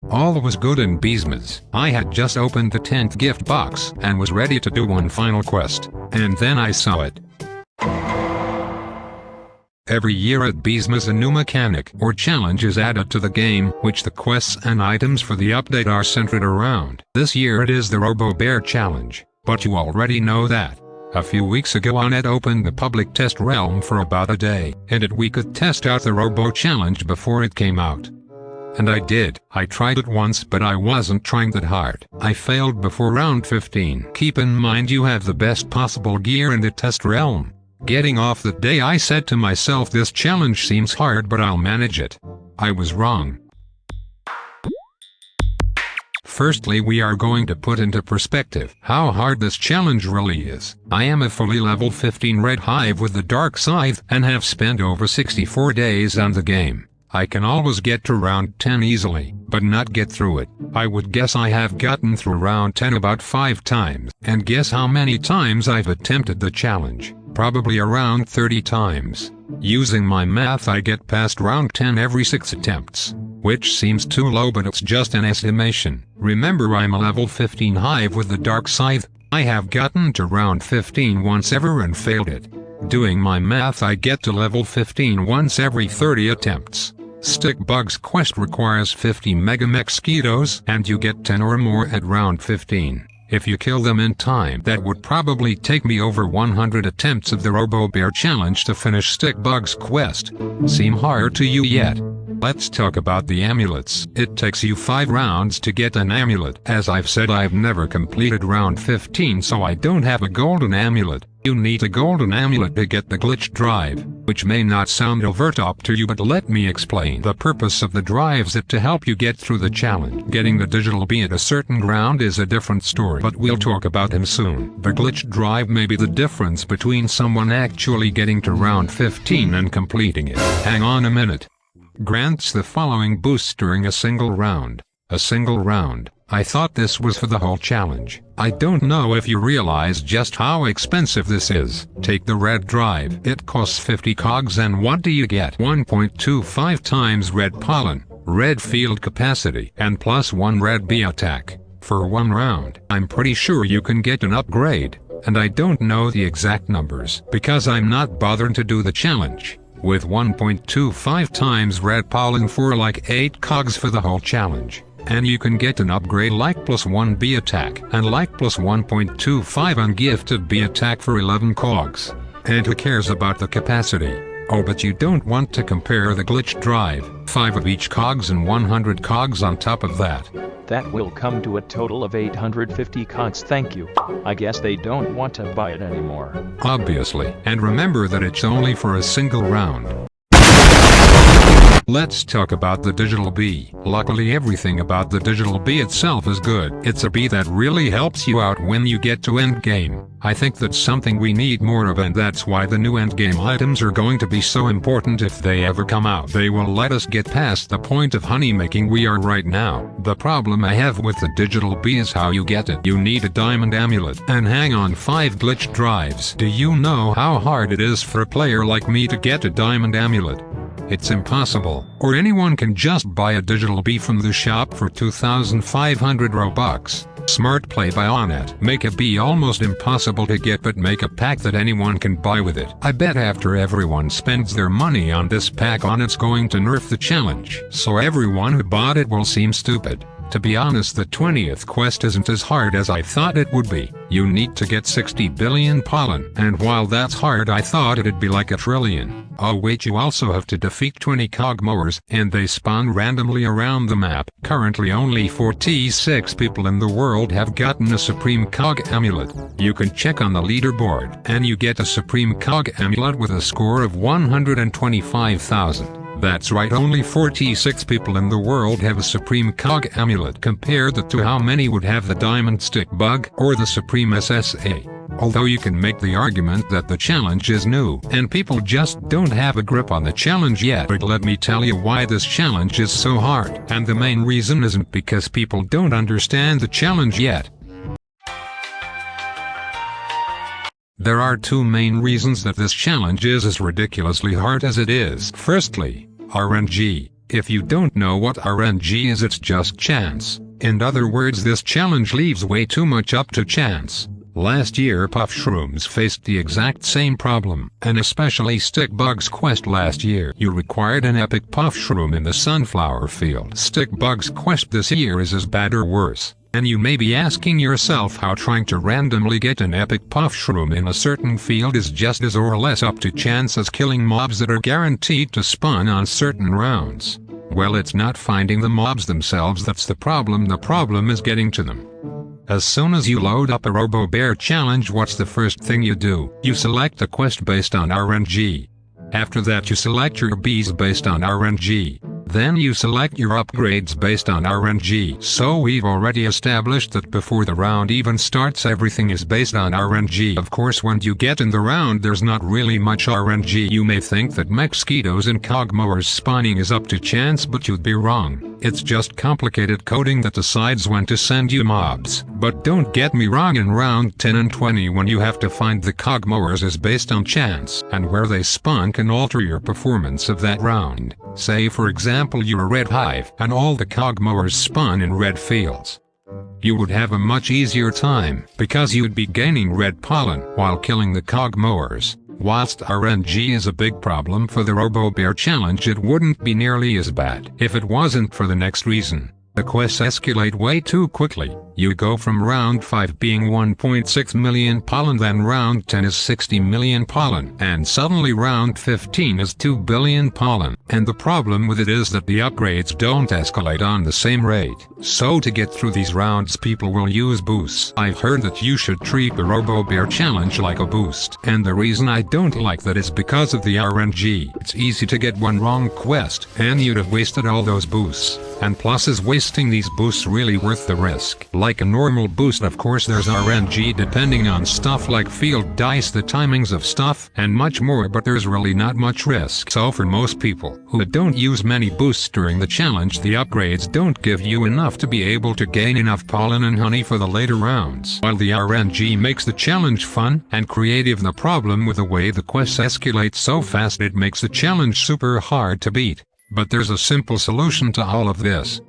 All was good in Beesmas. I had just opened the 10th gift box and was ready to do one final quest, and then I saw it. Every year at Beesmas a new mechanic or challenge is added to the game, which the quests and items for the update are centered around. This year it is the Robo Bear Challenge, but you already know that. A few weeks ago Onet opened the public test realm for about a day, and we could test out the Robo Challenge before it came out. And I did. I tried it once but I wasn't trying that hard. I failed before round 15. Keep in mind you have the best possible gear in the test realm. Getting off that day I said to myself, this challenge seems hard but I'll manage it. I was wrong. Firstly, we are going to put into perspective how hard this challenge really is. I am a fully level 15 red hive with the dark scythe and have spent over 64 days on the game. I can always get to round 10 easily, but not get through it. I would guess I have gotten through round 10 about 5 times. And guess how many times I've attempted the challenge? Probably around 30 times. Using my math I get past round 10 every 6 attempts. Which seems too low but it's just an estimation. Remember I'm a level 15 hive with the dark scythe. I have gotten to round 15 once ever and failed it. Doing my math I get to level 15 once every 30 attempts. Stick Bugs quest requires 50 mega mosquitoes and you get 10 or more at round 15. If you kill them in time, that would probably take me over 100 attempts of the Robo Bear Challenge to finish Stick Bugs quest. Seem hard to you yet? Let's talk about the amulets. It takes you 5 rounds to get an amulet. As I've said, I've never completed round 15 so I don't have a golden amulet. You need a golden amulet to get the glitch drive, which may not sound overt up to you but let me explain. The purpose of the drives is to help you get through the challenge. Getting the digital bee at a certain ground is a different story, but we'll talk about him soon. The glitch drive may be the difference between someone actually getting to round 15 and completing it. Hang on a minute. Grants the following boosts during a single round. A single round. I thought this was for the whole challenge. I don't know if you realize just how expensive this is. Take the red drive. It costs 50 cogs and what do you get? 1.25 times red pollen, red field capacity, and plus 1 red bee attack. For 1 round. I'm pretty sure you can get an upgrade, and I don't know the exact numbers because I'm not bothering to do the challenge. With 1.25 times red pollen for like 8 cogs for the whole challenge. And you can get an upgrade like plus 1 bee attack and like plus 1.25 ungifted bee attack for 11 cogs. And who cares about the capacity? Oh, but you don't want to compare the glitch drive, 5 of each cogs and 100 cogs on top of that. That will come to a total of 850 cogs, thank you. I guess they don't want to buy it anymore. Obviously. And remember that it's only for a single round. Let's talk about the digital bee. Luckily everything about the digital bee itself is good. It's a bee that really helps you out when you get to endgame. I think that's something we need more of and that's why the new endgame items are going to be so important if they ever come out. They will let us get past the point of honey making we are right now. The problem I have with the digital bee is how you get it. You need a diamond amulet and hang on 5 glitch drives. Do you know how hard it is for a player like me to get a diamond amulet? It's impossible, or anyone can just buy a digital bee from the shop for 2,500 Robux. Smart play by Onet. Make a bee almost impossible to get but make a pack that anyone can buy with it. I bet after everyone spends their money on this pack Onet's going to nerf the challenge, so everyone who bought it will seem stupid. To be honest, the 20th quest isn't as hard as I thought it would be. You need to get 60 billion pollen, and while that's hard I thought it'd be like a trillion. Oh wait, you also have to defeat 20 cog mowers, and they spawn randomly around the map. Currently only 46 people in the world have gotten a Supreme Cog Amulet. You can check on the leaderboard, and you get a Supreme Cog Amulet with a score of 125,000. That's right, only 46 people in the world have a Supreme Cog Amulet. Compare that to how many would have the Diamond Stick Bug or the Supreme SSA. Although you can make the argument that the challenge is new and people just don't have a grip on the challenge yet. But let me tell you why this challenge is so hard. And the main reason isn't because people don't understand the challenge yet. There are 2 main reasons that this challenge is as ridiculously hard as it is. Firstly, RNG. If you don't know what RNG is, it's just chance. In other words, this challenge leaves way too much up to chance. Last year Puff Shrooms faced the exact same problem, and especially Stick Bug's Quest last year. You required an epic Puff Shroom in the sunflower field. Stick Bug's Quest this year is as bad or worse. And you may be asking yourself how trying to randomly get an epic Puff Shroom in a certain field is just as or less up to chance as killing mobs that are guaranteed to spawn on certain rounds. Well, it's not finding the mobs themselves that's the problem is getting to them. As soon as you load up a Robo Bear challenge, what's the first thing you do? You select the quest based on RNG. After that you select your bees based on RNG. Then you select your upgrades based on RNG. So we've already established that before the round even starts everything is based on RNG. Of course, when you get in the round there's not really much RNG. You may think that mosquitoes and cogmowers spawning is up to chance, but you'd be wrong. It's just complicated coding that decides when to send you mobs. But don't get me wrong, in round 10 and 20 when you have to find the cogmowers is based on chance, and where they spawn can alter your performance of that round. Say for example you're a red hive and all the cogmowers spawn in red fields. You would have a much easier time because you'd be gaining red pollen while killing the cogmowers. Whilst RNG is a big problem for the Robo Bear challenge, it wouldn't be nearly as bad if it wasn't for the next reason. The quests escalate way too quickly. You go from round 5 being 1.6 million pollen, then round 10 is 60 million pollen, and suddenly round 15 is 2 billion pollen. And the problem with it is that the upgrades don't escalate on the same rate. So to get through these rounds people will use boosts. I've heard that you should treat the Robo Bear challenge like a boost, and the reason I don't like that is because of the RNG. It's easy to get one wrong quest, and you'd have wasted all those boosts. And plus, is wasting these boosts really worth the risk? Like a normal boost, of course there's RNG depending on stuff like field dice, the timings of stuff, and much more, but there's really not much risk. So for most people who don't use many boosts during the challenge, the upgrades don't give you enough to be able to gain enough pollen and honey for the later rounds. While the RNG makes the challenge fun and creative, the problem with the way the quests escalate so fast it makes the challenge super hard to beat. But there's a simple solution to all of this.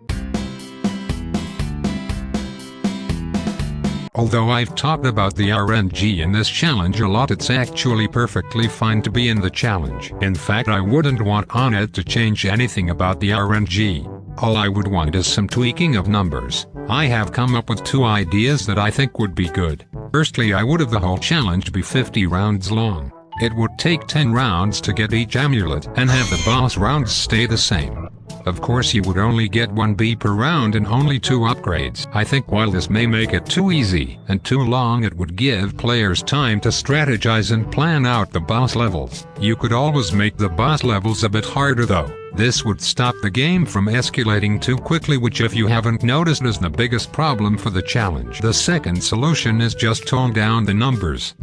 Although I've talked about the RNG in this challenge a lot, it's actually perfectly fine to be in the challenge. In fact, I wouldn't want on it to change anything about the RNG. All I would want is some tweaking of numbers. I have come up with 2 ideas that I think would be good. Firstly, I would have the whole challenge be 50 rounds long. It would take 10 rounds to get each amulet, and have the boss rounds stay the same. Of course you would only get 1 bee per round and only 2 upgrades. I think while this may make it too easy and too long, it would give players time to strategize and plan out the boss levels. You could always make the boss levels a bit harder though. This would stop the game from escalating too quickly, which if you haven't noticed is the biggest problem for the challenge. The second solution is just tone down the numbers.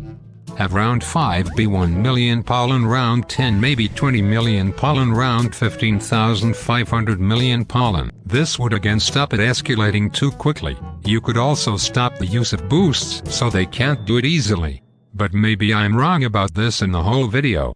Have round 5 be 1 million pollen, round 10 maybe 20 million pollen, round 15,500 million pollen. This would again stop it escalating too quickly. You could also stop the use of boosts so they can't do it easily. But maybe I'm wrong about this in the whole video.